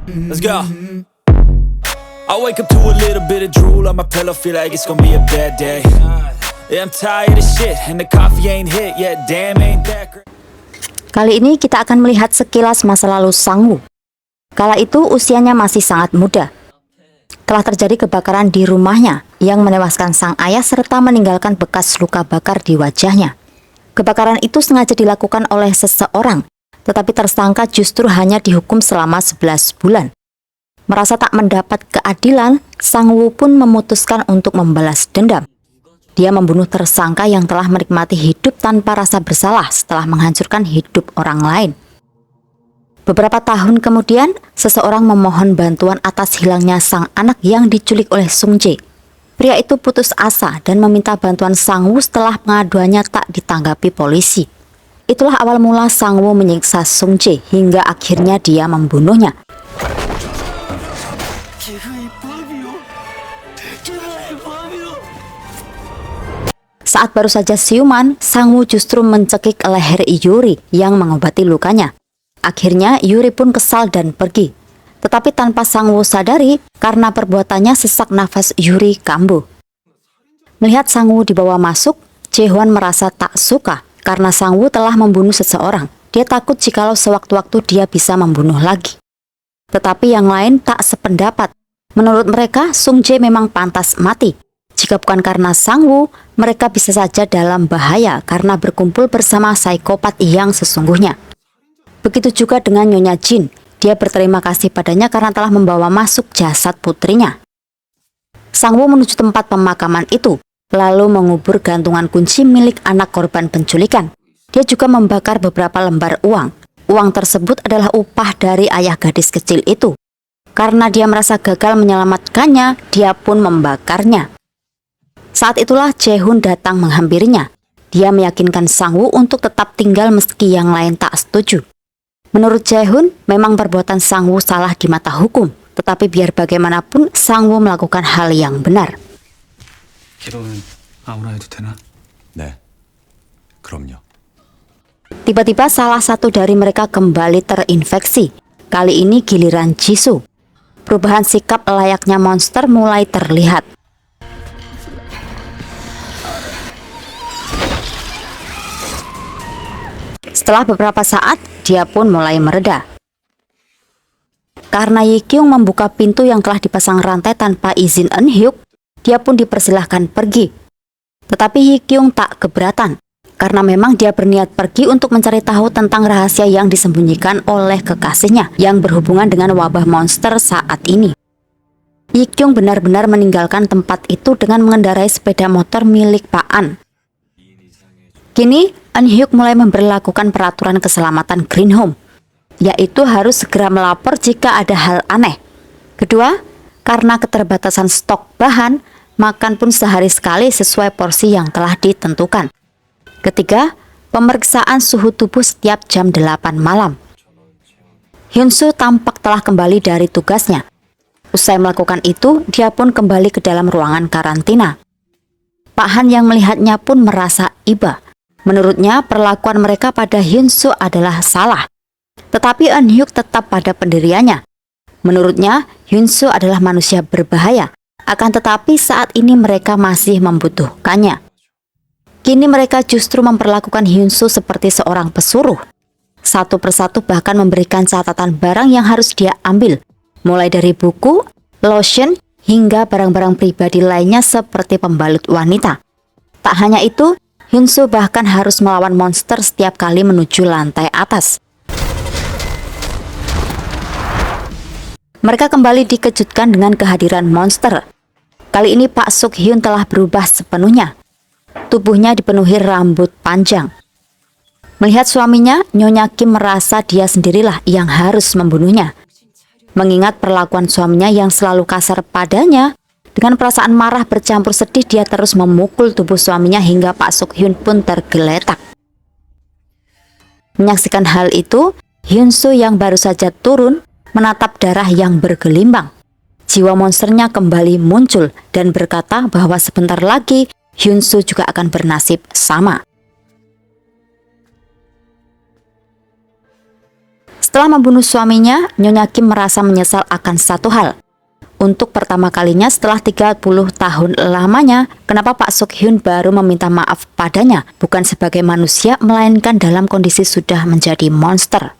Let's go. I wake up to a little bit of drool on my pillow, feel like it's gonna be a bad day. Yeah, I'm tired of shit and the coffee ain't hit yet. Damn, ain't that great. Kali ini kita akan melihat sekilas masa lalu Sang-woo. Kala itu usianya masih sangat muda. Telah terjadi kebakaran di rumahnya yang menewaskan sang ayah serta meninggalkan bekas luka bakar di wajahnya. Kebakaran itu sengaja dilakukan oleh seseorang, tetapi tersangka justru hanya dihukum selama 11 bulan. Merasa tak mendapat keadilan, Sang-woo pun memutuskan untuk membalas dendam. Dia membunuh tersangka yang telah menikmati hidup tanpa rasa bersalah setelah menghancurkan hidup orang lain. Beberapa tahun kemudian, seseorang memohon bantuan atas hilangnya sang anak yang diculik oleh Sung-jae. Pria itu putus asa dan meminta bantuan Sang-woo setelah pengaduannya tak ditanggapi polisi. Itulah awal mula Sang-woo menyiksa Sung-jae hingga akhirnya dia membunuhnya. Saat baru saja siuman, Sang-woo justru mencekik leher Yuri yang mengobati lukanya. Akhirnya Yuri pun kesal dan pergi. Tetapi tanpa Sang-woo sadari, karena perbuatannya sesak nafas Yuri kambuh. Melihat Sang-woo dibawa masuk, Jae-hwan merasa tak suka karena Sang-woo telah membunuh seseorang. Dia takut jikalau sewaktu-waktu dia bisa membunuh lagi. Tetapi yang lain tak sependapat. Menurut mereka, Sung-jae memang pantas mati. Jika bukan karena Sang-woo, mereka bisa saja dalam bahaya karena berkumpul bersama psikopat yang sesungguhnya. Begitu juga dengan Nyonya Jin. Dia berterima kasih padanya karena telah membawa masuk jasad putrinya. Sang-woo menuju tempat pemakaman itu, lalu mengubur gantungan kunci milik anak korban penculikan. Dia juga membakar beberapa lembar uang. Uang tersebut adalah upah dari ayah gadis kecil itu. Karena dia merasa gagal menyelamatkannya, dia pun membakarnya. Saat itulah Jae-hoon datang menghampirinya. Dia meyakinkan Sang-woo untuk tetap tinggal meski yang lain tak setuju. Menurut Jae-hoon, memang perbuatan Sang-woo salah di mata hukum. Tetapi biar bagaimanapun, Sang-woo melakukan hal yang benar. 기록은 아무나 해도 되나? 네, 그럼요. Tiba-tiba salah satu dari mereka kembali terinfeksi. Kali ini giliran Jisoo. Perubahan sikap layaknya monster mulai terlihat. Setelah beberapa saat, dia pun mulai mereda. Karena Yi-kyung membuka pintu yang telah dipasang rantai tanpa izin Eun-hyuk, dia pun dipersilahkan pergi. Tetapi Yi-kyung tak keberatan, karena memang dia berniat pergi untuk mencari tahu tentang rahasia yang disembunyikan oleh kekasihnya yang berhubungan dengan wabah monster saat ini. Yi-kyung benar-benar meninggalkan tempat itu dengan mengendarai sepeda motor milik Pak An. Kini, Eun-hyuk mulai memberlakukan peraturan keselamatan Green Home, yaitu harus segera melapor jika ada hal aneh. Kedua, karena keterbatasan stok bahan, makan pun sehari sekali sesuai porsi yang telah ditentukan. Ketiga, pemeriksaan suhu tubuh setiap jam 8 malam. Hyun-soo tampak telah kembali dari tugasnya. Usai melakukan itu, dia pun kembali ke dalam ruangan karantina. Pak Han yang melihatnya pun merasa iba. Menurutnya, perlakuan mereka pada Hyun-soo adalah salah. Tetapi Eun-hyuk tetap pada pendiriannya. Menurutnya, Hyun-soo adalah manusia berbahaya. Akan tetapi saat ini mereka masih membutuhkannya. Kini mereka justru memperlakukan Hyun-soo seperti seorang pesuruh. Satu persatu bahkan memberikan catatan barang yang harus dia ambil. Mulai dari buku, lotion, hingga barang-barang pribadi lainnya seperti pembalut wanita. Tak hanya itu, Hyun-soo bahkan harus melawan monster setiap kali menuju lantai atas. Mereka kembali dikejutkan dengan kehadiran monster. Kali ini Pak Suk-hyun telah berubah sepenuhnya. Tubuhnya dipenuhi rambut panjang. Melihat suaminya, Nyonya Kim merasa dia sendirilah yang harus membunuhnya. Mengingat perlakuan suaminya yang selalu kasar padanya, dengan perasaan marah bercampur sedih dia terus memukul tubuh suaminya hingga Pak Suk-hyun pun tergeletak. Menyaksikan hal itu, Hyun-soo yang baru saja turun menatap darah yang bergelimbang. Jiwa monsternya kembali muncul dan berkata bahwa sebentar lagi Hyun-soo juga akan bernasib sama. Setelah membunuh suaminya, Nyonya Kim merasa menyesal akan satu hal. Untuk pertama kalinya setelah 30 tahun lamanya, kenapa Pak Suk-hyun baru meminta maaf padanya, bukan sebagai manusia, melainkan dalam kondisi sudah menjadi monster.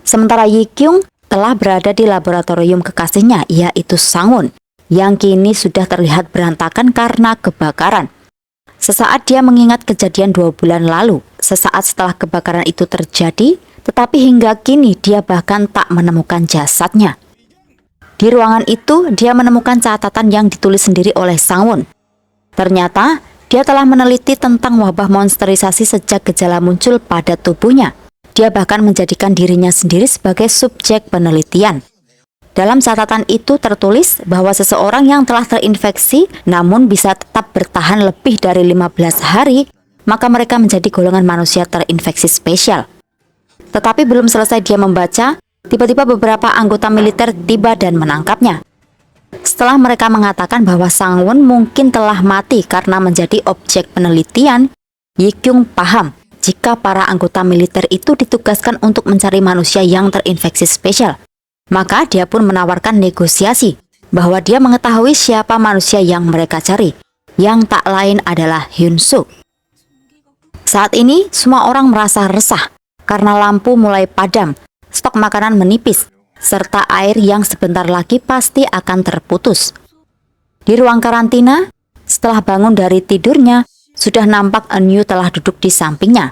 Sementara Yi Kyung telah berada di laboratorium kekasihnya, yaitu Sang-won, yang kini sudah terlihat berantakan karena kebakaran. Sesaat dia mengingat kejadian 2 bulan lalu, sesaat setelah kebakaran itu terjadi, tetapi hingga kini dia bahkan tak menemukan jasadnya. Di ruangan itu, dia menemukan catatan yang ditulis sendiri oleh Sang-won. Ternyata, dia telah meneliti tentang wabah monsterisasi sejak gejala muncul pada tubuhnya. Dia bahkan menjadikan dirinya sendiri sebagai subjek penelitian. Dalam catatan itu tertulis bahwa seseorang yang telah terinfeksi namun bisa tetap bertahan lebih dari 15 hari, maka mereka menjadi golongan manusia terinfeksi spesial. Tetapi belum selesai dia membaca, tiba-tiba beberapa anggota militer tiba dan menangkapnya. Setelah mereka mengatakan bahwa Sang-won mungkin telah mati karena menjadi objek penelitian, Yi Kyung paham jika para anggota militer itu ditugaskan untuk mencari manusia yang terinfeksi spesial. Maka dia pun menawarkan negosiasi bahwa dia mengetahui siapa manusia yang mereka cari, yang tak lain adalah Hyun-soo. Saat ini semua orang merasa resah karena lampu mulai padam, stok makanan menipis, serta air yang sebentar lagi pasti akan terputus. Di ruang karantina, setelah bangun dari tidurnya, sudah nampak Eun-yu telah duduk di sampingnya.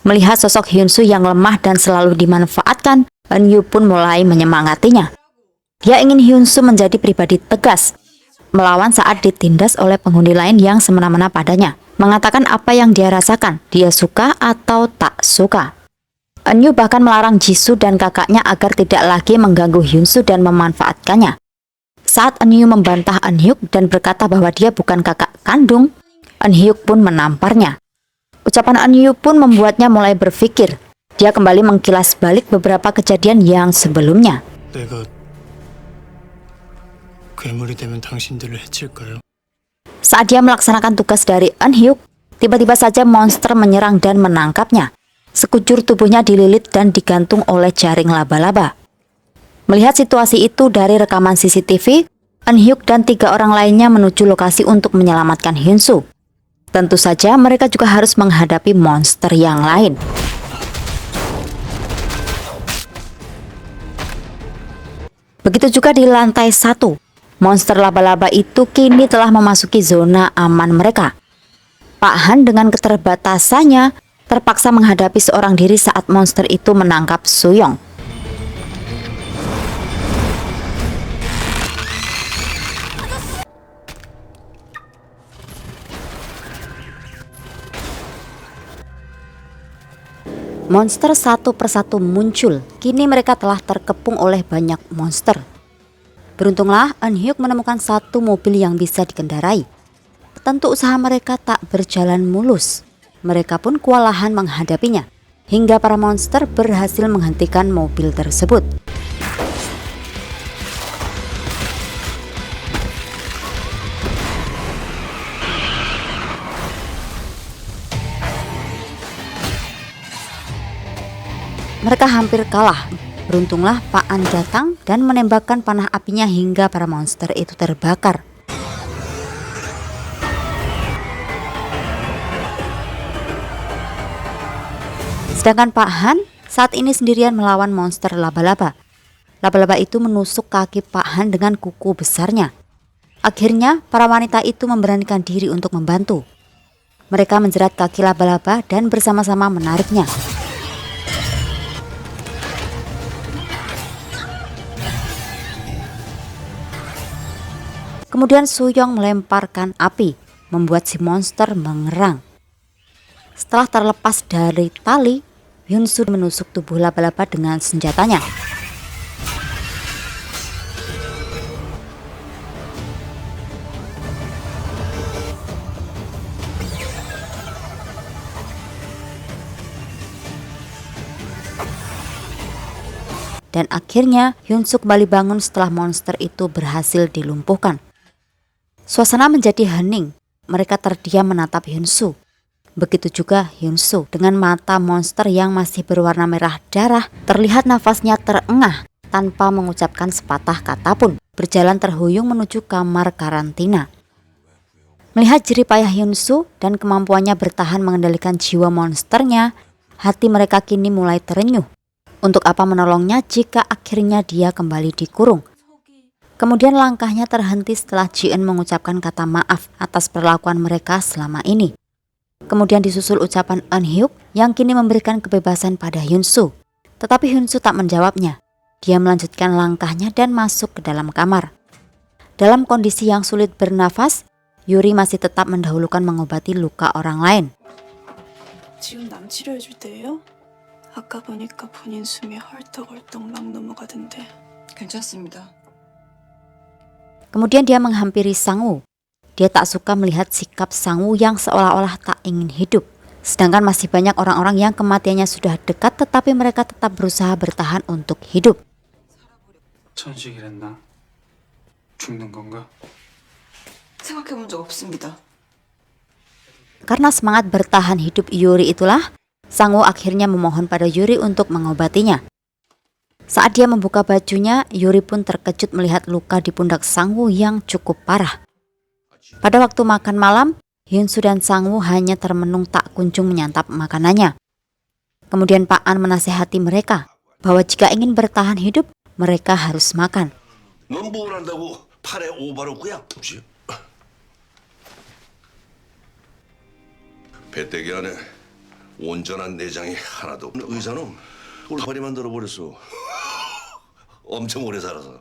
Melihat sosok Hyun-soo yang lemah dan selalu dimanfaatkan, Eun-yu pun mulai menyemangatinya. Dia ingin Hyun-soo menjadi pribadi tegas, melawan saat ditindas oleh penghuni lain yang semena-mena padanya, mengatakan apa yang dia rasakan, dia suka atau tak suka. Eun-yu bahkan melarang Jisoo dan kakaknya agar tidak lagi mengganggu Hyun-soo dan memanfaatkannya. Saat Eun-yu membantah Eun-hyuk dan berkata bahwa dia bukan kakak kandung, Eun-hyuk pun menamparnya. Ucapan Eun-yu pun membuatnya mulai berpikir. Dia kembali mengkilas balik beberapa kejadian yang sebelumnya. 내가 괴물이 되면 당신들을 해칠까요? Saat dia melaksanakan tugas dari Eun-hyuk, tiba-tiba saja monster menyerang dan menangkapnya. Sekujur tubuhnya dililit dan digantung oleh jaring laba-laba. Melihat situasi itu dari rekaman CCTV, Eun-hyuk dan 3 orang lainnya menuju lokasi untuk menyelamatkan Hyun-soo. Tentu saja mereka juga harus menghadapi monster yang lain. Begitu juga di lantai 1. Monster laba-laba itu kini telah memasuki zona aman mereka. Pak Han dengan keterbatasannya terpaksa menghadapi seorang diri saat monster itu menangkap Soo-young. Monster satu persatu muncul. Kini mereka telah terkepung oleh banyak monster. Beruntunglah Eun-hyuk menemukan satu mobil yang bisa dikendarai. Tentu usaha mereka tak berjalan mulus. Mereka pun kewalahan menghadapinya, hingga para monster berhasil menghentikan mobil tersebut. Mereka hampir kalah. Beruntunglah Pak An datang dan menembakkan panah apinya hingga para monster itu terbakar. Sedangkan Pak Han saat ini sendirian melawan monster laba-laba. Laba-laba itu menusuk kaki Pak Han dengan kuku besarnya. Akhirnya para wanita itu memberanikan diri untuk membantu. Mereka menjerat kaki laba-laba dan bersama-sama menariknya. Kemudian Soo-young melemparkan api, membuat si monster mengerang. Setelah terlepas dari tali, Hyun-soo menusuk tubuh laba-laba dengan senjatanya. Dan akhirnya Hyun-soo kembali bangun setelah monster itu berhasil dilumpuhkan. Suasana menjadi hening. Mereka terdiam menatap Hyun-soo. Begitu juga Hyun-soo dengan mata monster yang masih berwarna merah darah, terlihat nafasnya terengah tanpa mengucapkan sepatah kata pun, berjalan terhuyung menuju kamar karantina. Melihat jerih payah Hyun-soo dan kemampuannya bertahan mengendalikan jiwa monsternya, hati mereka kini mulai terenyuh. Untuk apa menolongnya jika akhirnya dia kembali dikurung? Kemudian langkahnya terhenti setelah Ji-eun mengucapkan kata maaf atas perlakuan mereka selama ini. Kemudian disusul ucapan Eun-hyuk yang kini memberikan kebebasan pada Hyun-soo. Tetapi Hyun-soo tak menjawabnya. Dia melanjutkan langkahnya dan masuk ke dalam kamar. Dalam kondisi yang sulit bernafas, Yuri masih tetap mendahulukan mengobati luka orang lain. 지금 남 치료해줄 때예요? 아까 보니까 본인 숨이 헐떡헐떡 막 넘어가던데. 괜찮습니다. Kemudian dia menghampiri Sang-woo. Dia tak suka melihat sikap Sang-woo yang seolah-olah tak ingin hidup. Sedangkan masih banyak orang-orang yang kematiannya sudah dekat tetapi mereka tetap berusaha bertahan untuk hidup. 천식이랬나? 죽는 건가? 생각해본 적 없습니다. Karena semangat bertahan hidup Yuri itulah, Sang-woo akhirnya memohon pada Yuri untuk mengobatinya. Saat dia membuka bajunya, Yuri pun terkejut melihat luka di pundak Sang-woo yang cukup parah. Pada waktu makan malam, Hyun-soo dan Sang-woo hanya termenung tak kunjung menyantap makanannya. Kemudian Pak An menasehati mereka bahwa jika ingin bertahan hidup, mereka harus makan. 넌 뭘 한다고 팔에 오바로구야 아프지? 배때기 안에 온전한 내장이 하나도 없는 의사는 올바리 만들어버렸어. 엄청 오래 살아서.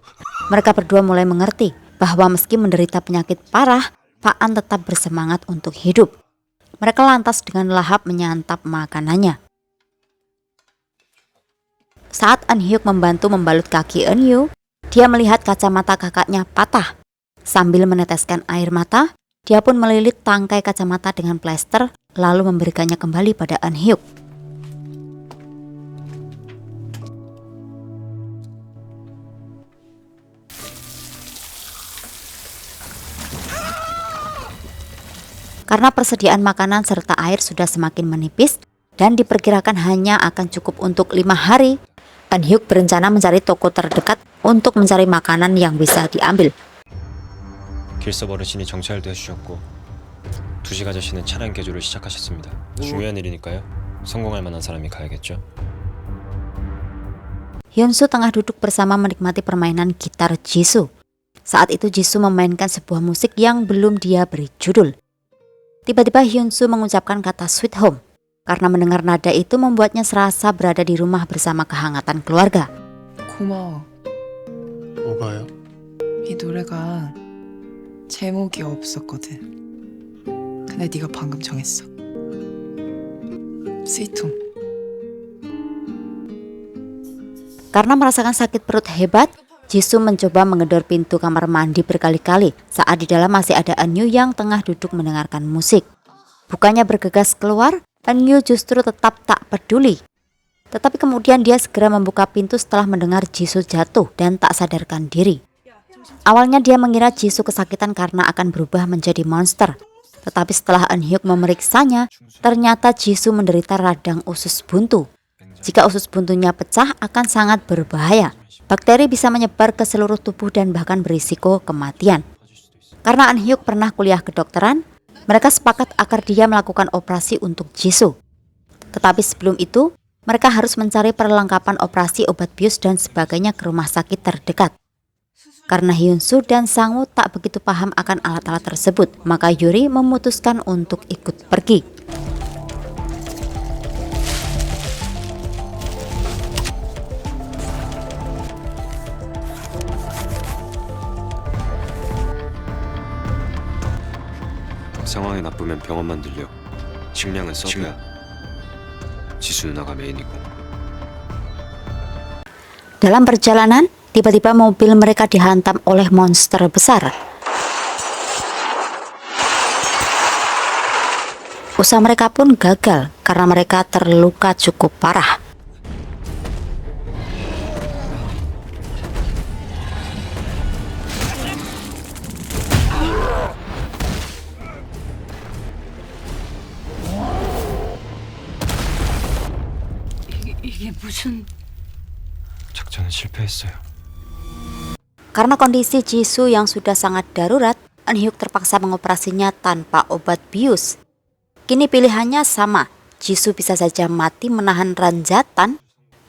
Mereka berdua mulai mengerti bahwa meski menderita penyakit parah, Pak An tetap bersemangat untuk hidup. Mereka lantas dengan lahap menyantap makanannya. Saat Eun-hyuk membantu membalut kaki Eun-yu, dia melihat kacamata kakaknya patah. Sambil meneteskan air mata, dia pun melilit tangkai kacamata dengan plester, lalu memberikannya kembali pada Eun-hyuk. Karena persediaan makanan serta air sudah semakin menipis dan diperkirakan hanya akan cukup untuk 5 hari, Eun-hyuk berencana mencari toko terdekat untuk mencari makanan yang bisa diambil. 길섭 어르신이 정찰도 해주셨고 두식 아저씨는 차량 개조를 시작하셨습니다. 중요한 일이니까요. 성공할 만한 사람이 가야겠죠. Hyun-soo tengah duduk bersama menikmati permainan gitar Jisoo. Saat itu Jisoo memainkan sebuah musik yang belum dia beri judul. Tiba-tiba Hyun-soo mengucapkan kata Sweet Home. Karena mendengar nada itu membuatnya serasa berada di rumah bersama kehangatan keluarga. 고마워. 뭐가요? 이 노래가 제목이 없었거든. 근데 네가 방금 정했어. 스위트홈. Karena merasakan sakit perut hebat, Jisoo mencoba menggedor pintu kamar mandi berkali-kali saat di dalam masih ada Eun-yu yang tengah duduk mendengarkan musik. Bukannya bergegas keluar, Eun-yu justru tetap tak peduli. Tetapi kemudian dia segera membuka pintu setelah mendengar Jisoo jatuh dan tak sadarkan diri. Awalnya dia mengira Jisoo kesakitan karena akan berubah menjadi monster. Tetapi setelah Eun-hyuk memeriksanya, ternyata Jisoo menderita radang usus buntu. Jika usus buntunya pecah akan sangat berbahaya. Bakteri bisa menyebar ke seluruh tubuh dan bahkan berisiko kematian. Karena Eun-hyuk pernah kuliah kedokteran, mereka sepakat agar dia melakukan operasi untuk Jisoo. Tetapi sebelum itu, mereka harus mencari perlengkapan operasi, obat bius dan sebagainya ke rumah sakit terdekat. Karena Hyun-soo dan Sang-woo tak begitu paham akan alat-alat tersebut, maka Yuri memutuskan untuk ikut pergi. 상황이 나쁘면 병원만 들려. 식량은 서브야. 지수 누나가 메인이고. Dalam perjalanan, tiba-tiba mobil mereka dihantam oleh monster besar. Usaha mereka pun gagal karena mereka terluka cukup parah. 작전은 실패했어요. Karena kondisi Jisoo yang sudah sangat darurat, Eun-hyuk terpaksa mengoperasinya tanpa obat bius. Kini pilihannya sama, Jisoo bisa saja mati menahan ranjatan.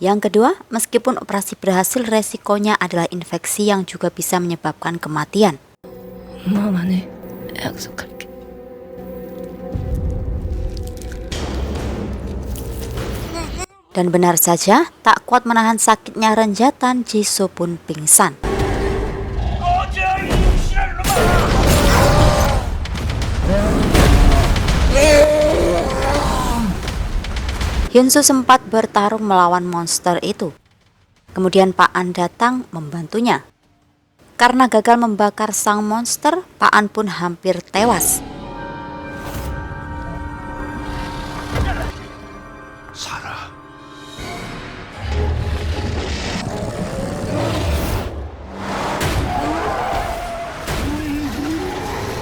Yang kedua, meskipun operasi berhasil, resikonya adalah infeksi yang juga bisa menyebabkan kematian. Dan benar saja, tak kuat menahan sakitnya ranjatan, Jisoo pun pingsan. Hyunsoo sempat bertarung melawan monster itu. Kemudian Pak An datang membantunya. Karena gagal membakar sang monster, Pak An pun hampir tewas. 살아.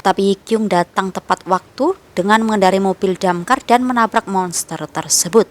Tapi Kyung datang tepat waktu dengan mengendarai mobil damkar dan menabrak monster tersebut.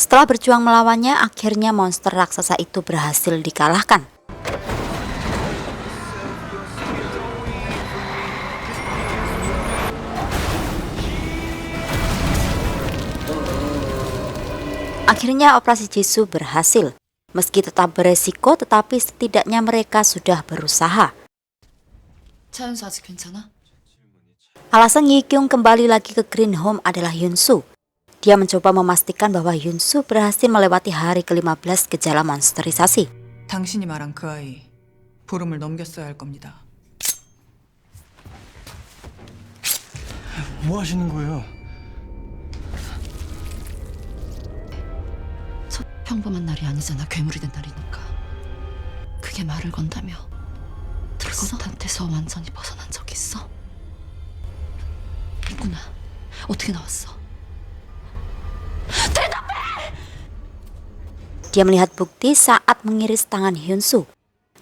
Setelah berjuang melawannya, akhirnya monster raksasa itu berhasil dikalahkan. Akhirnya operasi Jisoo berhasil. Meski tetap beresiko, tetapi setidaknya mereka sudah berusaha. 차윤수 아직 괜찮아? Alasan Yi-kyung kembali lagi ke Green Home adalah Hyunsoo. Dia mencoba memastikan bahwa Hyunsoo berhasil melewati hari ke-15 gejala monsterisasi. 당신이 말한 그 아이 보름을 넘겼어야 할 겁니다. 뭐 하시는 거예요? 평범한 날이 아니잖아. 괴물이 된 날이니까. 그게 말을 건다며. 그것한테서 완전히 벗어난 적 있어? 있구나. 어떻게 나왔어? Dia melihat bukti saat mengiris tangan Hyunsoo.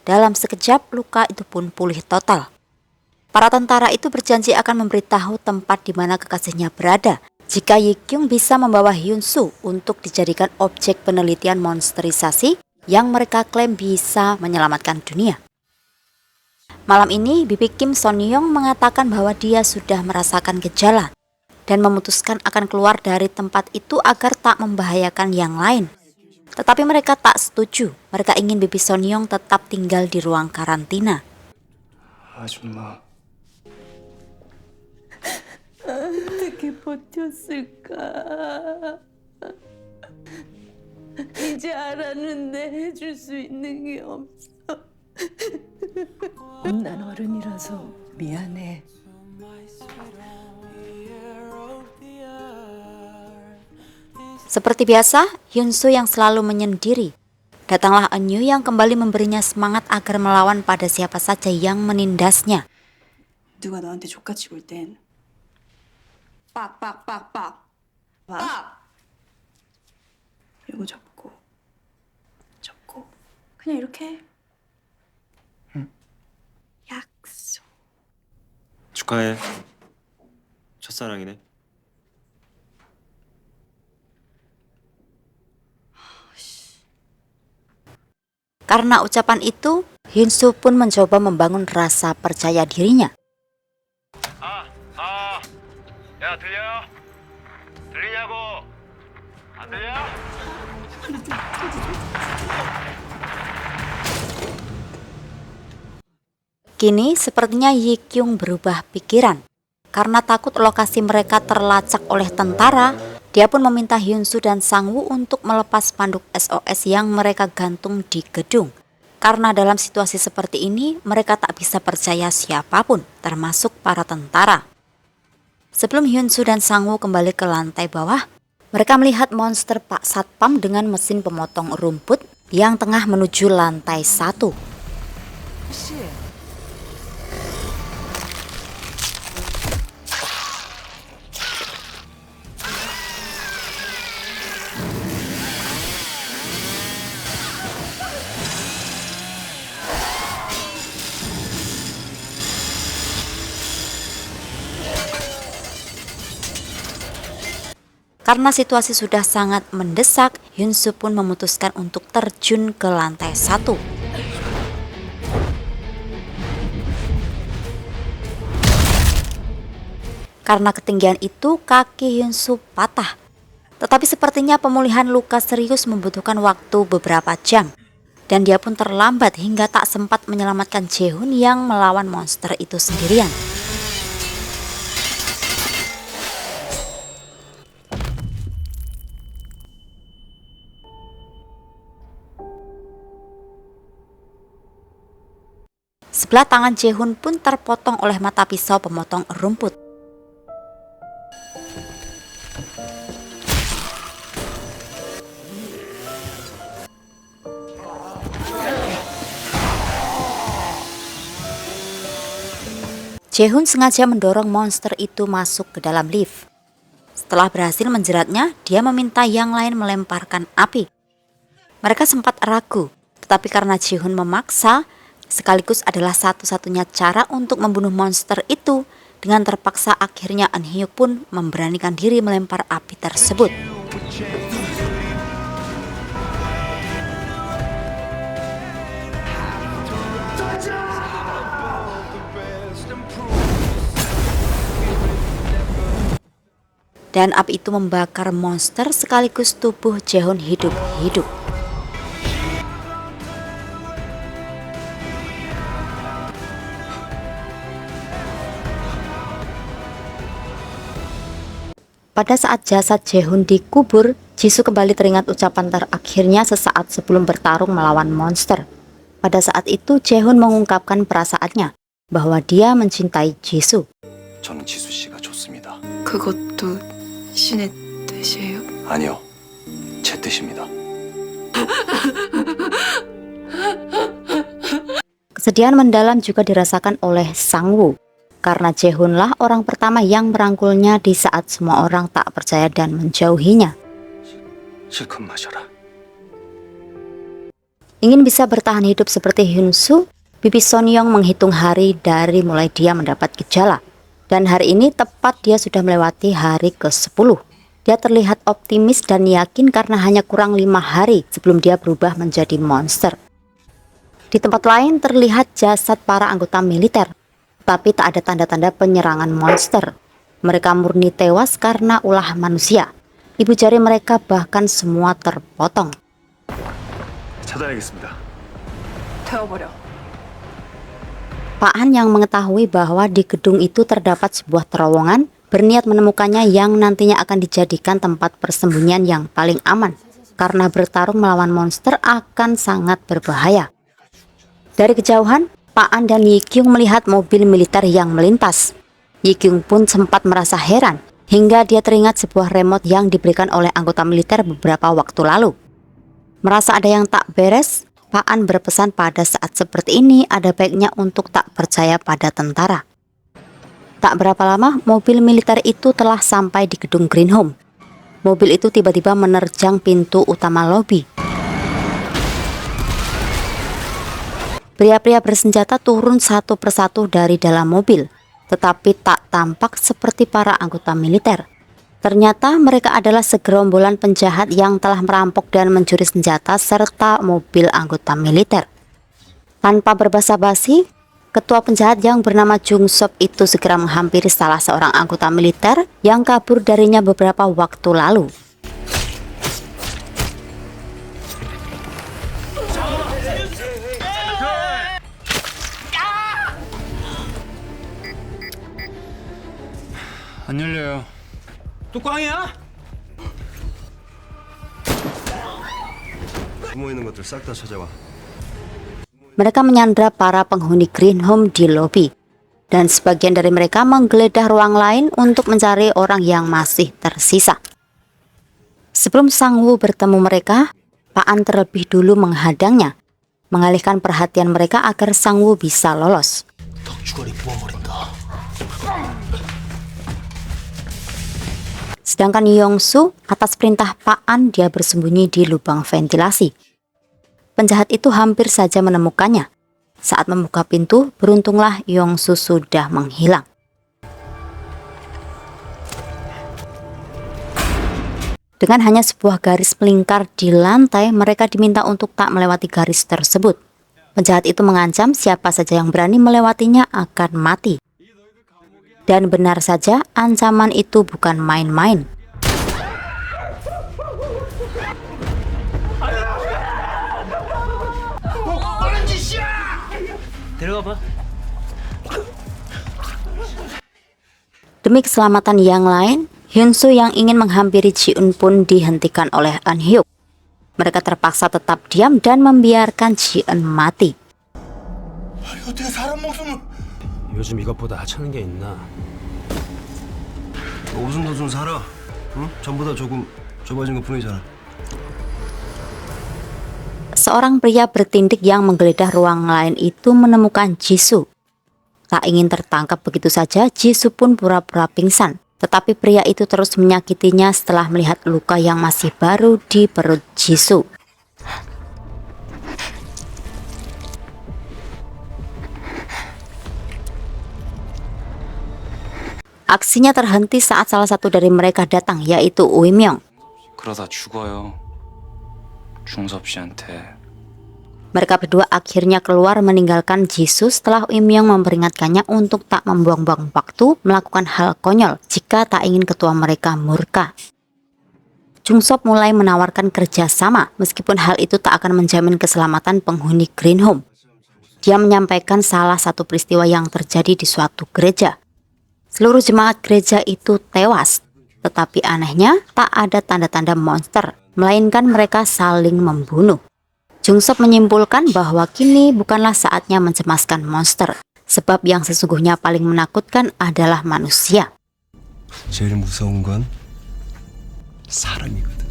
Dalam sekejap, luka itu pun pulih total. Para tentara itu berjanji akan memberitahu tempat di mana kekasihnya berada jika Yi-kyung bisa membawa Hyunsoo untuk dijadikan objek penelitian monsterisasi yang mereka klaim bisa menyelamatkan dunia. Malam ini, bibi Kim Son-young mengatakan bahwa dia sudah merasakan gejala dan memutuskan akan keluar dari tempat itu agar tak membahayakan yang lain. Tetapi mereka tak setuju. Mereka ingin bibi Son-young tetap tinggal di ruang karantina. 아줌마. 어떻게 버텼을까? 이제 알았는데 해줄 수 있는 게 없어. 난 어른이라서 미안해. Seperti biasa, Hyunsoo yang selalu menyendiri. Datanglah Eun-yu yang kembali memberinya semangat agar melawan pada siapa saja yang menindasnya. 누가 너한테 족같이 굴 땐 빡빡빡빡 빡! 이거 접고 그냥 이렇게 해. 약속. 축하해. 첫사랑이네. Karena ucapan itu, Hyunsoo pun mencoba membangun rasa percaya dirinya. 야 들려? 들리냐고? 안 들려? Kini sepertinya Yi-kyung berubah pikiran. Karena takut lokasi mereka terlacak oleh tentara, dia pun meminta Hyunsoo dan Sang-woo untuk melepas spanduk SOS yang mereka gantung di gedung. Karena dalam situasi seperti ini, mereka tak bisa percaya siapapun, termasuk para tentara. Sebelum Hyunsoo dan Sang-woo kembali ke lantai bawah, mereka melihat monster Pak Satpam dengan mesin pemotong rumput yang tengah menuju lantai 1. Karena situasi sudah sangat mendesak, Hyun-soo pun memutuskan untuk terjun ke lantai 1. Karena ketinggian itu, kaki Hyun-soo patah. Tetapi sepertinya pemulihan luka serius membutuhkan waktu beberapa jam. Dan dia pun terlambat hingga tak sempat menyelamatkan Jae-hoon yang melawan monster itu sendirian. Sebelah tangan Jae-hoon pun terpotong oleh mata pisau pemotong rumput. Jae-hoon sengaja mendorong monster itu masuk ke dalam lift. Setelah berhasil menjeratnya, dia meminta yang lain melemparkan api. Mereka sempat ragu, tetapi karena Jae-hoon memaksa, sekaligus adalah satu-satunya cara untuk membunuh monster itu. Dengan terpaksa akhirnya Eun Hyuk pun memberanikan diri melempar api tersebut. Dan api itu membakar monster sekaligus tubuh Jae-hoon hidup-hidup. Pada saat jasad Jae-hoon dikubur, Jisoo kembali teringat ucapan terakhirnya sesaat sebelum bertarung melawan monster. Pada saat itu Jae-hoon mengungkapkan perasaannya bahwa dia mencintai Jisoo. 저는 지수 씨가 좋습니다. 그것도 신의 뜻이에요? 아니요, 제 뜻입니다. Kesedihan mendalam juga dirasakan oleh Sang-woo. Karena Jae-hoon lah orang pertama yang merangkulnya di saat semua orang tak percaya dan menjauhinya. 실컷 마셔라. Ingin bisa bertahan hidup seperti Hyun-soo, Bibi Son-young menghitung hari dari mulai dia mendapat gejala. Dan hari ini tepat dia sudah melewati hari ke-10. Dia terlihat optimis dan yakin karena hanya kurang 5 hari sebelum dia berubah menjadi monster. Di tempat lain terlihat jasad para anggota militer. Tapi tak ada tanda-tanda penyerangan monster. Mereka murni tewas karena ulah manusia. Ibu jari mereka bahkan semua terpotong. 찾아야겠습니다. 태워버려. Pak Han yang mengetahui bahwa di gedung itu terdapat sebuah terowongan, berniat menemukannya yang nantinya akan dijadikan tempat persembunyian yang paling aman. Karena bertarung melawan monster akan sangat berbahaya. Dari kejauhan, Pak An dan Yi Kyung melihat mobil militer yang melintas. Yi Kyung pun sempat merasa heran hingga dia teringat sebuah remote yang diberikan oleh anggota militer beberapa waktu lalu. Merasa ada yang tak beres, Pak An berpesan pada saat seperti ini ada baiknya untuk tak percaya pada tentara. Tak berapa lama mobil militer itu telah sampai di gedung Green Home. Mobil itu tiba-tiba menerjang pintu utama lobi. Pria-pria bersenjata turun satu persatu dari dalam mobil, tetapi tak tampak seperti para anggota militer. Ternyata mereka adalah segerombolan penjahat yang telah merampok dan mencuri senjata serta mobil anggota militer. Tanpa berbasa-basi, ketua penjahat yang bernama Jung Sop itu segera menghampiri salah seorang anggota militer yang kabur darinya beberapa waktu lalu. 안 열려요. 또 꽝이야? 숨어 있는 것들 싹 다 찾아와. Mereka menyandra para penghuni Green Home di lobi, dan sebagian dari mereka menggeledah ruang lain untuk mencari orang yang masih tersisa. Sebelum Sang-woo bertemu mereka, Pak An terlebih dulu menghadangnya, mengalihkan perhatian mereka agar Sang Woo bisa lolos. Sedangkan Yong-su atas perintah Pak An dia bersembunyi di lubang ventilasi. Penjahat itu hampir saja menemukannya. Saat membuka pintu, beruntunglah Yong-su sudah menghilang. Dengan hanya sebuah garis melingkar di lantai, mereka diminta untuk tak melewati garis tersebut. Penjahat itu mengancam siapa saja yang berani melewatinya akan mati. Dan benar saja, ancaman itu bukan main-main. Demi keselamatan yang lain, Hyun-soo yang ingin menghampiri Ji-eun pun dihentikan oleh Eun-hyuk. Mereka terpaksa tetap diam dan membiarkan Ji-eun mati. 요즘 이것보다 하찮은 게 있나? 웃음 더 좀 살아. 응? 전보다 조금 좁아진 것 뿐이잖아. Seorang pria bertindik yang menggeledah ruang lain itu menemukan Jisoo. Tak ingin tertangkap begitu saja, Jisoo pun pura-pura pingsan. Tetapi pria itu terus menyakitinya setelah melihat luka yang masih baru di perut Jisoo. Aksinya terhenti saat salah satu dari mereka datang, yaitu Uimyong. 그러다 죽어요. 중섭 씨한테. Mereka berdua akhirnya keluar meninggalkan Jisoo setelah Uimyong memperingatkannya untuk tak membuang-buang waktu melakukan hal konyol jika tak ingin ketua mereka murka. Jungsop mulai menawarkan kerjasama meskipun hal itu tak akan menjamin keselamatan penghuni Green Home. Dia menyampaikan salah satu peristiwa yang terjadi di suatu gereja. Seluruh jemaat gereja itu tewas, tetapi anehnya tak ada tanda-tanda monster, melainkan mereka saling membunuh. Jungsop menyimpulkan bahwa kini bukanlah saatnya mencemaskan monster, sebab yang sesungguhnya paling menakutkan adalah manusia. 제일 무서운 건 사람이거든.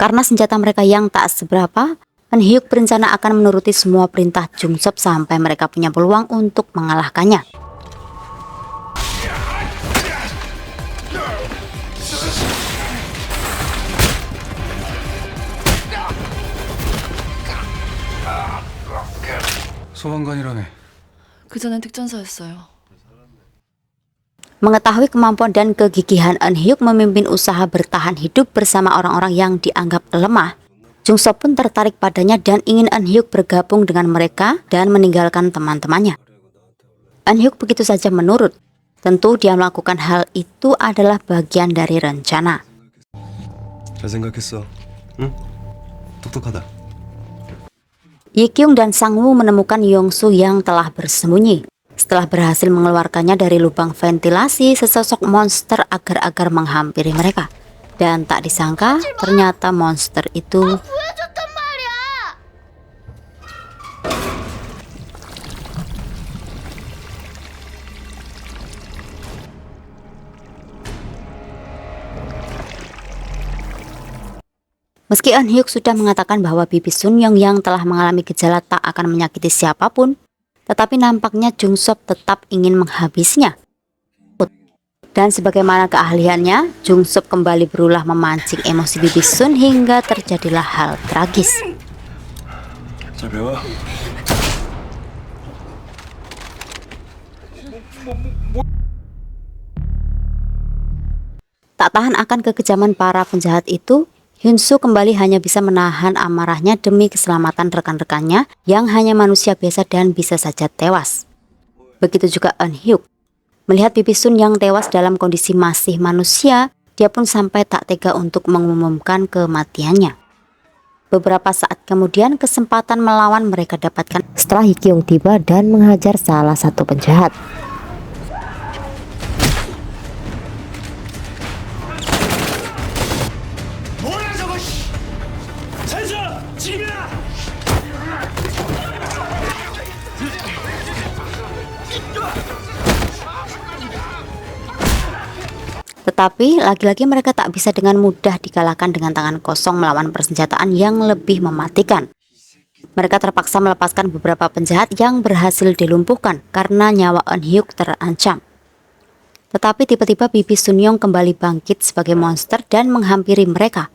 Karena senjata mereka yang tak seberapa, Eun-hyuk berencana akan menuruti semua perintah Jungsop sampai mereka punya peluang untuk mengalahkannya. 소방관이라며. 그전엔 특전사였어요. Mengetahui kemampuan dan kegigihan Eun-hyuk memimpin usaha bertahan hidup bersama orang-orang yang dianggap lemah, Jungsop pun tertarik padanya dan ingin Eun-hyuk bergabung dengan mereka dan meninggalkan teman-temannya. Eun-hyuk begitu saja menurut. Tentu dia melakukan hal itu adalah bagian dari rencana. 잘 생각했어. 응? 똑똑하다. Yi-kyung dan Sang-woo menemukan Yong-soo yang telah bersembunyi. Setelah berhasil mengeluarkannya dari lubang ventilasi, sesosok monster agar-agar menghampiri mereka. Dan tak disangka, ternyata monster itu meski Eun-hyuk sudah mengatakan bahwa bibi Sun-young yang telah mengalami gejala tak akan menyakiti siapapun, tetapi nampaknya Jungsop tetap ingin menghabisnya. Dan sebagaimana keahliannya, Jungsop kembali berulah memancing emosi bibi Sun hingga terjadilah hal tragis. 잘 배워. Tak tahan akan kekejaman para penjahat itu, Hyun-soo kembali hanya bisa menahan amarahnya demi keselamatan rekan-rekannya yang hanya manusia biasa dan bisa saja tewas. Begitu juga Eun-hyuk. Melihat bibi Sun yang tewas dalam kondisi masih manusia, dia pun sampai tak tega untuk mengumumkan kematiannya. Beberapa saat kemudian kesempatan melawan mereka dapatkan setelah Yi-kyung tiba dan menghajar salah satu penjahat. Tetapi lagi-lagi mereka tak bisa dengan mudah dikalahkan dengan tangan kosong melawan persenjataan yang lebih mematikan. Mereka terpaksa melepaskan beberapa penjahat yang berhasil dilumpuhkan karena nyawa Eun Hyuk terancam. Tetapi tiba-tiba Bibi Sunyong kembali bangkit sebagai monster dan menghampiri mereka.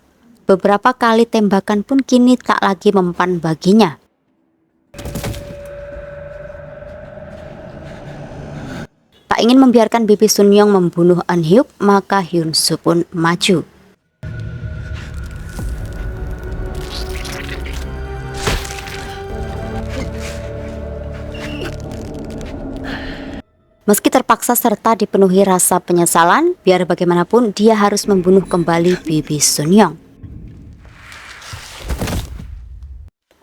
Beberapa kali tembakan pun kini tak lagi mempan baginya. Tak ingin membiarkan Bibi Sunyong membunuh Eun Hyuk, maka Hyun Soo pun maju. Meski terpaksa serta dipenuhi rasa penyesalan, biar bagaimanapun dia harus membunuh kembali Bibi Sunyong.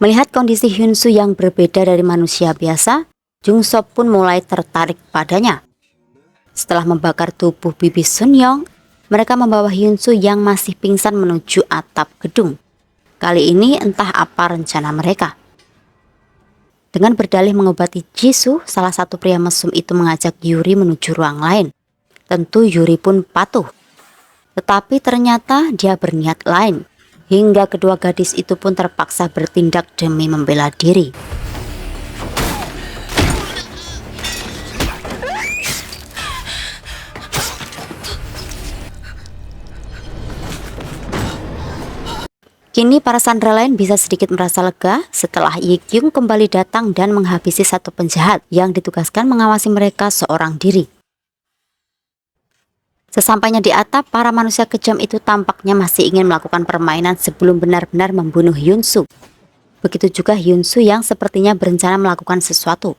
Melihat kondisi Hyun Soo yang berbeda dari manusia biasa, Jung Sop pun mulai tertarik padanya. Setelah membakar tubuh Bibi Sunyong, mereka membawa Hyun Soo yang masih pingsan menuju atap gedung. Kali ini entah apa rencana mereka. Dengan berdalih mengobati Jisoo, salah satu pria mesum itu mengajak Yuri menuju ruang lain. Tentu Yuri pun patuh. Tetapi ternyata dia berniat lain. Hingga kedua gadis itu pun terpaksa bertindak demi membela diri. Kini para sandera lain bisa sedikit merasa lega setelah Yi Kyung kembali datang dan menghabisi satu penjahat yang ditugaskan mengawasi mereka seorang diri. Sesampainya di atap, para manusia kejam itu tampaknya masih ingin melakukan permainan sebelum benar-benar membunuh Hyun Soo. Begitu juga Hyun Soo yang sepertinya berencana melakukan sesuatu.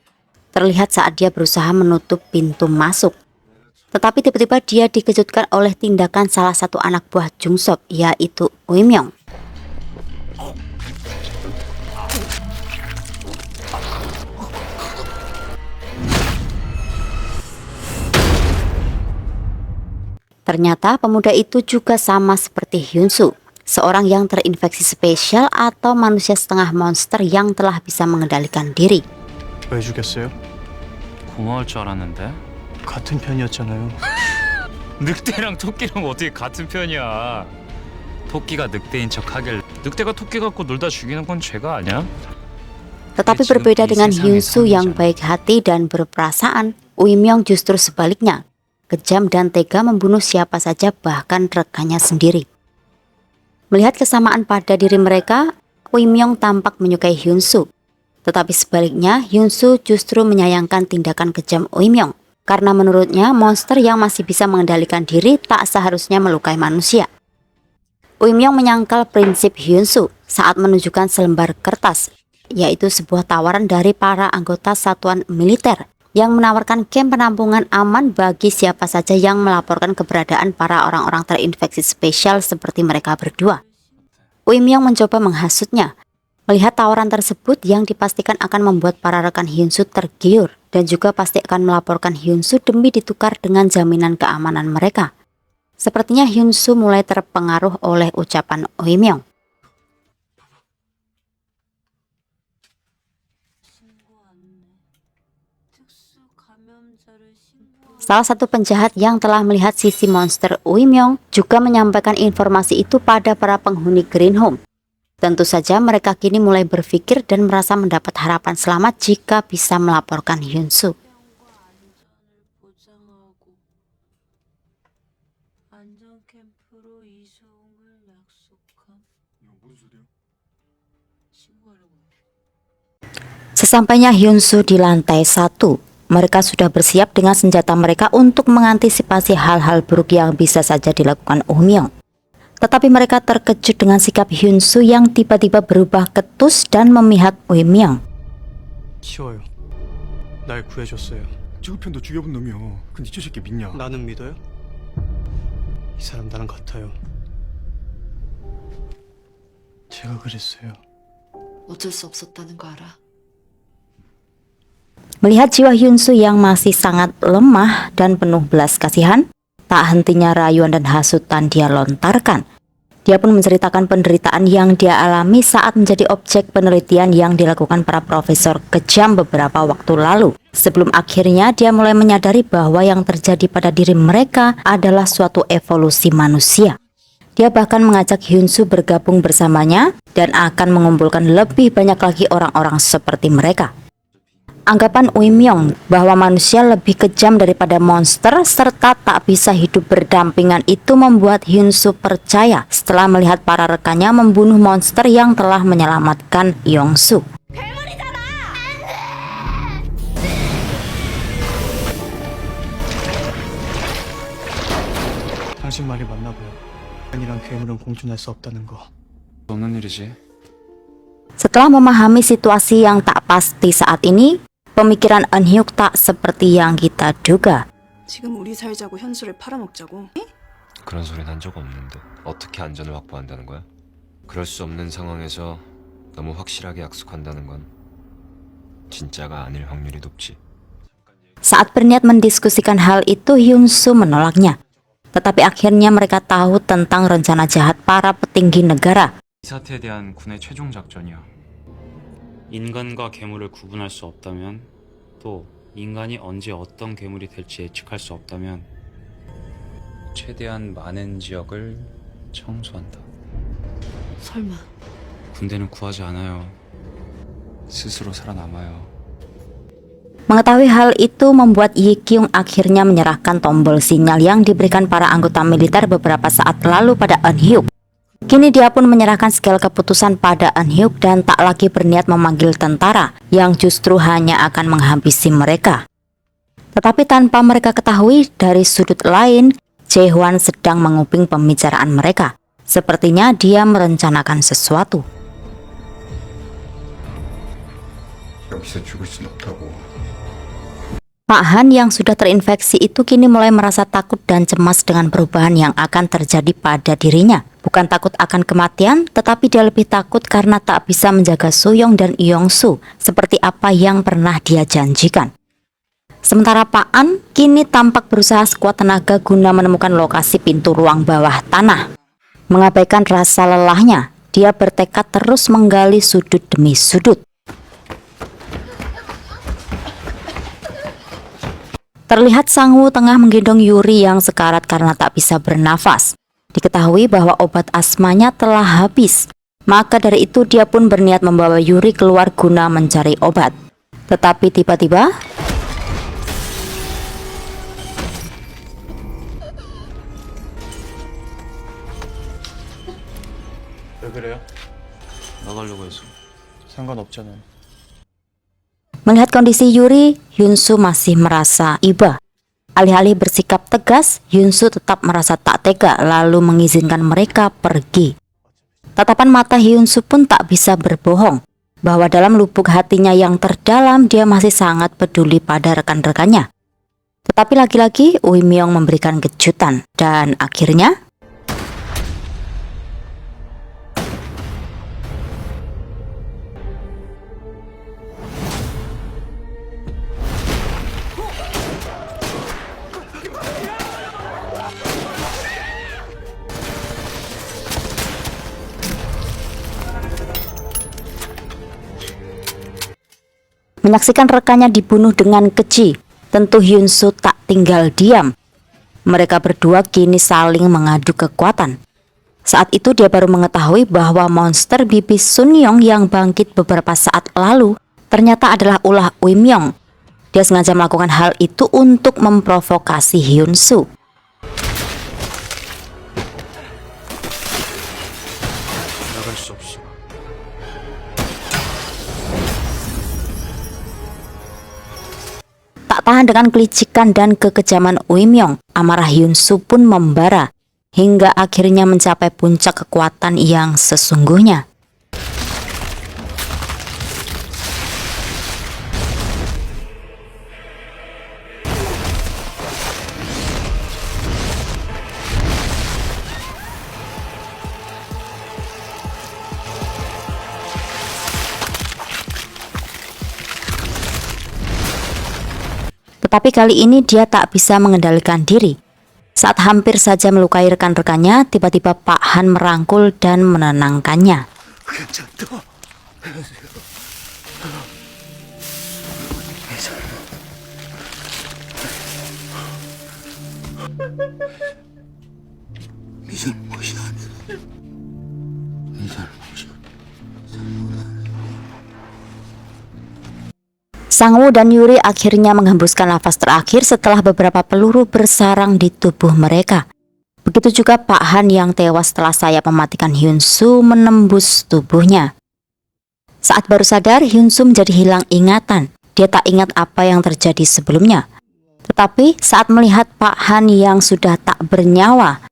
Terlihat saat dia berusaha menutup pintu masuk. Tetapi tiba-tiba dia dikejutkan oleh tindakan salah satu anak buah Jung Sop, yaitu Ui Myung. Ternyata pemuda itu juga sama seperti Hyun Soo, seorang yang terinfeksi spesial atau manusia setengah monster yang telah bisa mengendalikan diri. 왜 죽였어요? 고마울 줄 알았는데. 같은 편이었잖아요. 늑대랑 토끼랑 어떻게 같은 편이야? 토끼가 늑대인 척 하길. 늑대가 토끼 갖고 놀다 죽이는 건 죄가 아니야? Tetapi berbeda dengan Hyun Soo yang baik hati dan berperasaan, Ui Myung justru sebaliknya. Kejam dan tega membunuh siapa saja, bahkan rekannya sendiri. Melihat kesamaan pada diri mereka, Ui Myung tampak menyukai Hyun Soo. Tetapi sebaliknya, Hyun Soo justru menyayangkan tindakan kejam Ui Myung. Karena menurutnya, monster yang masih bisa mengendalikan diri tak seharusnya melukai manusia. Ui Myung menyangkal prinsip Hyun Soo saat menunjukkan selembar kertas, yaitu sebuah tawaran dari para anggota satuan militer yang menawarkan kamp penampungan aman bagi siapa saja yang melaporkan keberadaan para orang-orang terinfeksi spesial seperti mereka berdua. Ui Myung mencoba menghasutnya. Melihat tawaran tersebut yang dipastikan akan membuat para rekan Hyun Soo tergiur dan juga pasti akan melaporkan Hyun Soo demi ditukar dengan jaminan keamanan mereka. Sepertinya Hyun Soo mulai terpengaruh oleh ucapan Ui Myung. Salah satu penjahat yang telah melihat sisi monster Ui Myung juga menyampaikan informasi itu pada para penghuni Green Home. Tentu saja mereka kini mulai berpikir dan merasa mendapat harapan selamat jika bisa melaporkan Hyun Soo. Sesampainya Hyun Soo di lantai 1, mereka sudah bersiap dengan senjata mereka untuk mengantisipasi hal-hal buruk yang bisa saja dilakukan Ui Myung. Tetapi mereka terkejut dengan sikap Hyun Soo yang tiba-tiba berubah ketus dan memihak Ui Myung. 쉬워요. 날 구해줬어요. 지구편도 죽여본 놈이야. 근데 저 새끼 믿냐? 나는 믿어요? 이 사람 나랑 같아요. 제가 그랬어요. 어쩔 수 없었다는 거 알아? Melihat jiwa Hyun Soo yang masih sangat lemah dan penuh belas kasihan, tak hentinya rayuan dan hasutan dia lontarkan. Dia pun menceritakan penderitaan yang dia alami saat menjadi objek penelitian yang dilakukan para profesor kejam beberapa waktu lalu. Sebelum akhirnya dia mulai menyadari bahwa yang terjadi pada diri mereka adalah suatu evolusi manusia. Dia bahkan mengajak Hyunsu bergabung bersamanya dan akan mengumpulkan lebih banyak lagi orang-orang seperti mereka. Anggapan Uimyong bahwa manusia lebih kejam daripada monster serta tak bisa hidup berdampingan itu membuat Hyunsu percaya setelah melihat para rekannya membunuh monster yang telah menyelamatkan Yongsu. 당신 말이 맞나 보여. 아니랑 괴물은 공존할 수 없다는 거. 없는 일이지. Setelah memahami situasi yang tak pasti saat ini, pemikiran Eun-hyuk tak seperti yang kita duga. 지금 우리 살자고 현수를 팔아먹자고? 그런 소리는 한 적 없는데 어떻게 안전을 확보한다는 거야? 그럴 수 없는 상황에서 너무 확실하게 약속한다는 건 진짜가 아닐 확률이 높지. Saat berniat mendiskusikan hal itu, Hyunsu menolaknya. Tetapi akhirnya mereka tahu tentang rencana jahat para petinggi negara. 이 사태에 대한 군의 최종 작전이야. 인간과 괴물을 구분할 수 없다면, 또 인간이 언제 어떤 괴물이 될지 예측할 수 없다면 최대한 많은 지역을 청소한다. 설마 군대는 구하지 않아요. 스스로 살아남아요. Mengetahui hal itu membuat Yi Kyung akhirnya menyerahkan tombol sinyal yang diberikan para anggota militer beberapa saat lalu pada Eun-hyuk. Kini dia pun menyerahkan segala keputusan pada Eun-hyuk dan tak lagi berniat memanggil tentara yang justru hanya akan menghabisi mereka. Tetapi tanpa mereka ketahui, dari sudut lain, Jae-hwan sedang menguping pembicaraan mereka. Sepertinya dia merencanakan sesuatu. 여기서 죽을 순 없다고. Pak Han yang sudah terinfeksi itu kini mulai merasa takut dan cemas dengan perubahan yang akan terjadi pada dirinya. Bukan takut akan kematian, tetapi dia lebih takut karena tak bisa menjaga Soo-young dan Yong-su seperti apa yang pernah dia janjikan. Sementara Pak An kini tampak berusaha sekuat tenaga guna menemukan lokasi pintu ruang bawah tanah. Mengabaikan rasa lelahnya, dia bertekad terus menggali sudut demi sudut. Terlihat Sang-woo tengah menggendong Yuri yang sekarat karena tak bisa bernafas. Diketahui bahwa obat asmanya telah habis. Maka dari itu dia pun berniat membawa Yuri keluar guna mencari obat. Tetapi tiba-tiba 왜 그래요? 나가려고 해서. 상관없잖아요. melihat kondisi Yuri, Hyunsu masih merasa iba. Alih-alih bersikap tegas, Hyunsu tetap merasa tak tega lalu mengizinkan mereka pergi. Tatapan mata Hyunsu pun tak bisa berbohong bahwa dalam lubuk hatinya yang terdalam dia masih sangat peduli pada rekan-rekannya. Tetapi lagi-lagi Uimyong memberikan kejutan dan akhirnya menyaksikan rekannya dibunuh dengan keji. Tentu Hyunsu tak tinggal diam. Mereka berdua kini saling mengadu kekuatan. Saat itu dia baru mengetahui bahwa monster bibi Sun-young yang bangkit beberapa saat lalu ternyata adalah ulah Uimyong. Dia sengaja melakukan hal itu untuk memprovokasi Hyunsu. 나갈 수 없어. Tak tahan dengan kelicikan dan kekejaman Uimyong, amarah Hyunsu pun membara hingga akhirnya mencapai puncak kekuatan yang sesungguhnya. Tetapi kali ini dia tak bisa mengendalikan diri. Saat hampir saja melukai rekan-rekannya, tiba-tiba Pak Han merangkul dan menenangkannya. Sang-woo dan Yuri akhirnya menghembuskan nafas terakhir setelah beberapa peluru bersarang di tubuh mereka. Begitu juga Pak Han yang tewas setelah sayap mematikan Hyun-soo menembus tubuhnya. Saat baru sadar, Hyun-soo menjadi hilang ingatan. Dia tak ingat apa yang terjadi sebelumnya. Tetapi saat melihat Pak Han yang sudah tak bernyawa,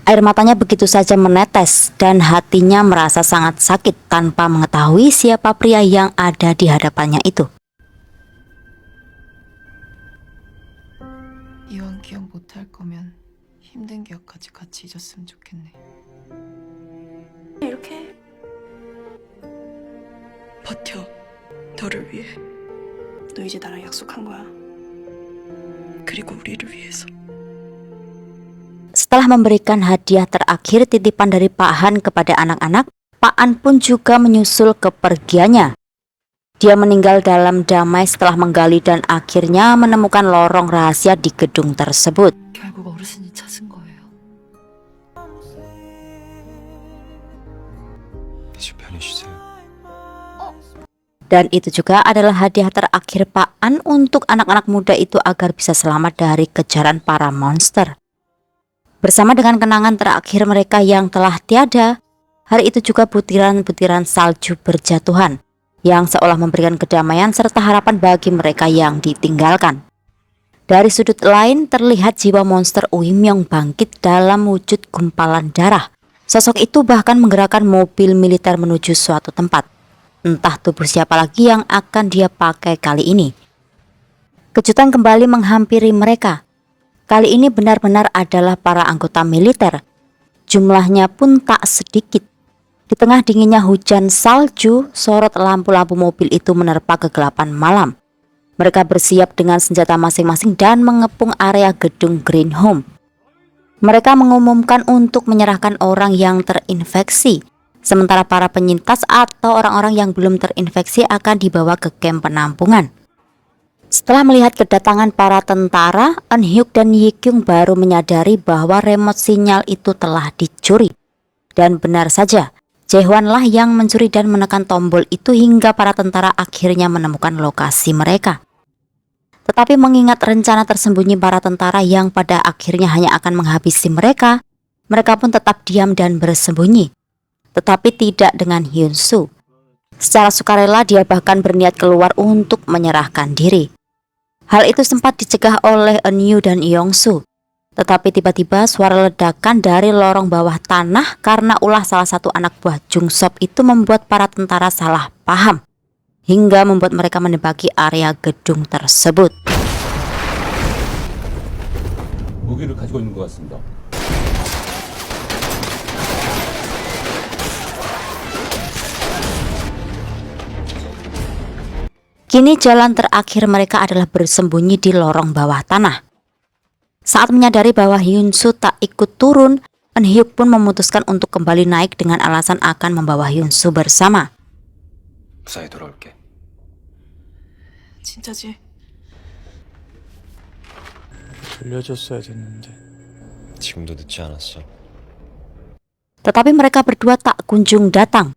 air matanya begitu saja menetes dan hatinya merasa sangat sakit tanpa mengetahui siapa pria yang ada di hadapannya itu. 이왕 기억 못할 거면 힘든 기억까지 같이 잊었으면 좋겠네. 이렇게 버텨. 너를 위해. 너 이제 나랑 약속한 거야. 그리고 우리를 위해서. Setelah memberikan hadiah terakhir titipan dari Pak Han kepada anak-anak, Pak An pun juga menyusul kepergiannya. Dia meninggal dalam damai setelah menggali dan akhirnya menemukan lorong rahasia di gedung tersebut. 결국 어르신이 찾은 거예요. 이제 편히 쉬세요. Dan itu juga adalah hadiah terakhir Pak An untuk anak-anak muda itu agar bisa selamat dari kejaran para monster. Bersama dengan kenangan terakhir mereka yang telah tiada, hari itu juga butiran-butiran salju berjatuhan yang seolah memberikan kedamaian serta harapan bagi mereka yang ditinggalkan. Dari sudut lain terlihat jiwa monster Uimyong bangkit dalam wujud gumpalan darah. Sosok itu bahkan menggerakkan mobil militer menuju suatu tempat. Entah tubuh siapa lagi yang akan dia pakai kali ini. Kejutan kembali menghampiri mereka. Kali ini benar-benar adalah para anggota militer. Jumlahnya pun tak sedikit. Di tengah dinginnya hujan salju, sorot lampu-lampu mobil itu menerpa kegelapan malam. Mereka bersiap dengan senjata masing-masing dan mengepung area gedung Green Home. Mereka mengumumkan untuk menyerahkan orang yang terinfeksi, sementara para penyintas atau orang-orang yang belum terinfeksi akan dibawa ke kamp penampungan. Setelah melihat kedatangan para tentara, Eun Hyuk dan Yi Kyung baru menyadari bahwa remote sinyal itu telah dicuri. Dan benar saja, Jae-hwan lah yang mencuri dan menekan tombol itu hingga para tentara akhirnya menemukan lokasi mereka. Tetapi mengingat rencana tersembunyi para tentara yang pada akhirnya hanya akan menghabisi mereka, mereka pun tetap diam dan bersembunyi. Tetapi tidak dengan Hyun-soo. Secara sukarela dia bahkan berniat keluar untuk menyerahkan diri. Hal itu sempat dicegah oleh Eun-yu dan Yong-soo. Tetapi tiba-tiba suara ledakan dari lorong bawah tanah karena ulah salah satu anak buah Jung-sop itu membuat para tentara salah paham, hingga membuat mereka menembaki area gedung tersebut. 무기를 가지고 있는 것 같습니다. Kini jalan terakhir mereka adalah bersembunyi di lorong bawah tanah. Saat menyadari bahwa Hyun-soo tak ikut turun, Eun Hyuk pun memutuskan untuk kembali naik dengan alasan akan membawa Hyun-soo bersama. 무사히 돌아올게. 진짜지? 들려줬어야 됐는데. 지금도 늦지 않았어. Tetapi mereka berdua tak kunjung datang.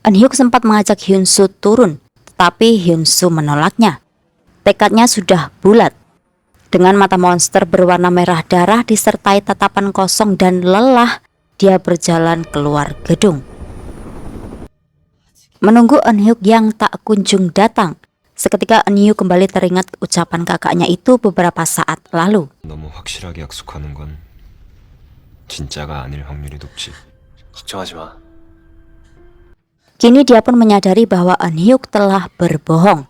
Eun Hyuk sempat mengajak Hyun-soo turun, tetapi Hyun-soo menolaknya. Tekadnya sudah bulat. Dengan mata monster berwarna merah darah disertai tatapan kosong dan lelah, dia berjalan keluar gedung. Menunggu Eun Hyuk yang tak kunjung datang, seketika Eun Hyuk kembali teringat ucapan kakaknya itu beberapa saat lalu. 너무 확실하게 약속하는 건 진짜가 아닐 확률이 높지. 걱정하지 마. Kini dia pun menyadari bahwa Eun Hyuk telah berbohong.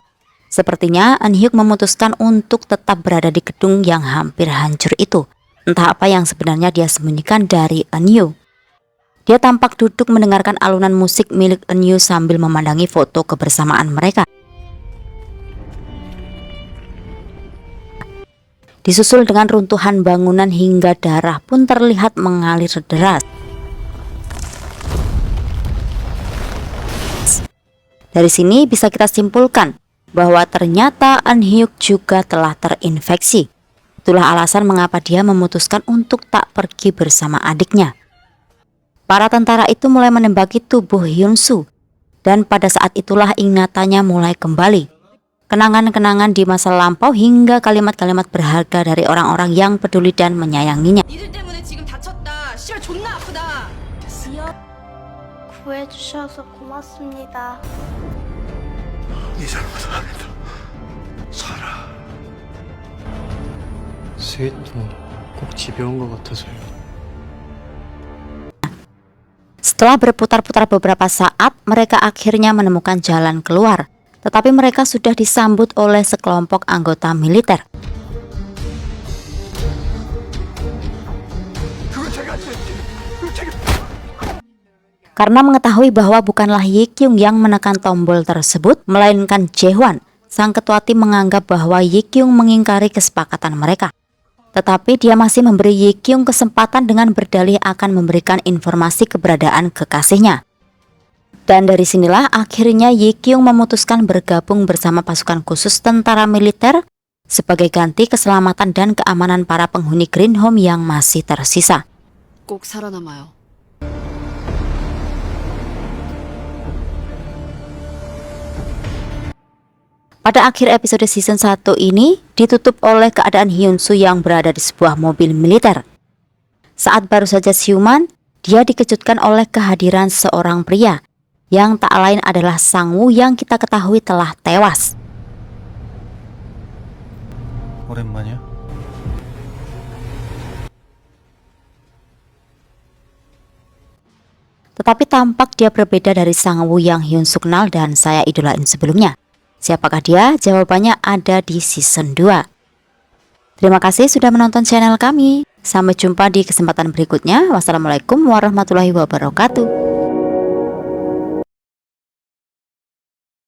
Sepertinya Eun Hyuk memutuskan untuk tetap berada di gedung yang hampir hancur itu. Entah apa yang sebenarnya dia sembunyikan dari Eun Hyuk. Dia tampak duduk mendengarkan alunan musik milik Eun Hyuk sambil memandangi foto kebersamaan mereka. Disusul dengan runtuhan bangunan hingga darah pun terlihat mengalir deras. Dari sini bisa kita simpulkan bahwa ternyata Eun Hyuk juga telah terinfeksi. Itulah alasan mengapa dia memutuskan untuk tak pergi bersama adiknya. Para tentara itu mulai menembaki tubuh Hyun-soo, dan pada saat itulah ingatannya mulai kembali. Kenangan-kenangan di masa lampau hingga kalimat-kalimat berharga dari orang-orang yang peduli dan menyayanginya. 구해주셔서 고맙습니다. 네 잘못은 아니다. 살아. 스윗도 꼭 집에 온 것 같아서요. Setelah berputar-putar beberapa saat, mereka akhirnya menemukan jalan keluar. Tetapi mereka sudah disambut oleh sekelompok anggota militer. Karena mengetahui bahwa bukanlah Yi Kyung yang menekan tombol tersebut, melainkan Jae-hwan, sang ketua tim menganggap bahwa Yi Kyung mengingkari kesepakatan mereka. Tetapi dia masih memberi Yi Kyung kesempatan dengan berdalih akan memberikan informasi keberadaan kekasihnya. Dan dari sinilah akhirnya Yi Kyung memutuskan bergabung bersama pasukan khusus tentara militer sebagai ganti keselamatan dan keamanan para penghuni Green Home yang masih tersisa. 꼭 살아남아요. Pada akhir episode season 1 ini ditutup oleh keadaan Hyun-soo yang berada di sebuah mobil militer. Saat baru saja siuman, dia dikejutkan oleh kehadiran seorang pria yang tak lain adalah Sang-woo yang kita ketahui telah tewas. 오랜만이야? Tetapi tampak dia berbeda dari Sang-woo yang Hyun-soo kenal dan saya idolain sebelumnya. Siapakah dia? Jawabannya ada di season 2. Terima kasih sudah menonton channel kami. Sampai jumpa di kesempatan berikutnya. Wassalamualaikum warahmatullahi wabarakatuh.